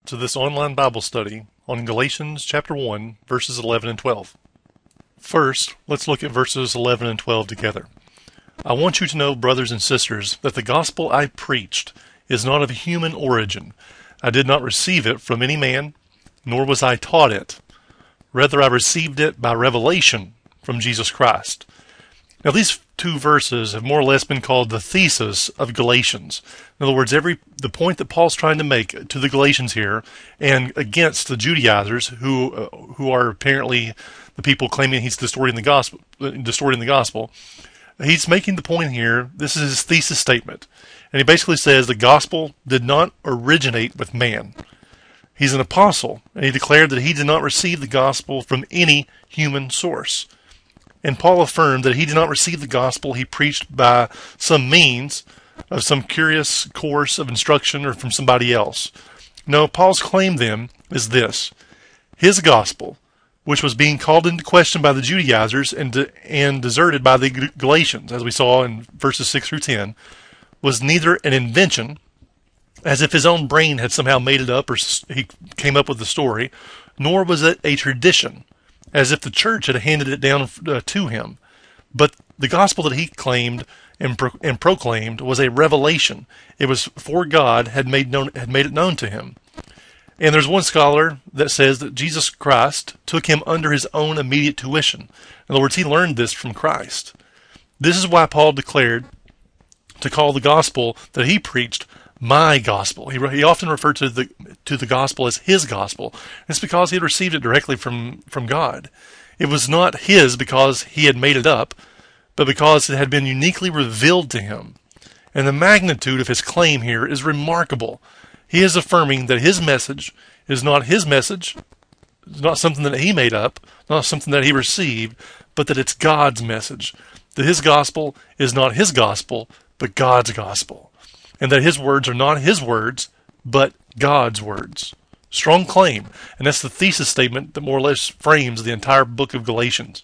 to this online Bible study on Galatians chapter 1, verses 11 and 12. First, let's look at verses 11 and 12 together. I want you to know, brothers and sisters, that the gospel I preached is not of human origin. I did not receive it from any man, nor was I taught it. Rather, I received it by revelation from Jesus Christ. Now, these two verses have more or less been called the thesis of Galatians. In other words, the point that Paul's trying to make to the Galatians here, and against the Judaizers, who are apparently the people claiming he's distorting the gospel. He's making the point here. This is his thesis statement, and he basically says the gospel did not originate with man. He's an apostle, and he declared that he did not receive the gospel from any human source. And Paul affirmed that he did not receive the gospel he preached by some means of some curious course of instruction or from somebody else. No, Paul's claim then is this: his gospel, which was being called into question by the Judaizers and deserted by the Galatians, as we saw in verses 6 through 10, was neither an invention, as if his own brain had somehow made it up or he came up with the story, nor was it a tradition, as if the church had handed it down to him. But the gospel that he claimed and proclaimed was a revelation. It was for God had made it known to him. And there's one scholar that says that Jesus Christ took him under his own immediate tuition. In other words, he learned this from Christ. This is why Paul declared to call the gospel that he preached my gospel. He often referred to the gospel as his gospel. It's because he had received it directly from God. It was not his because he had made it up, but because it had been uniquely revealed to him. And the magnitude of his claim here is remarkable. He is affirming that his message is not his message, it's not something that he made up, not something that he received, but that it's God's message. That his gospel is not his gospel, but God's gospel. And that his words are not his words, but God's words. Strong claim, and that's the thesis statement that more or less frames the entire book of Galatians.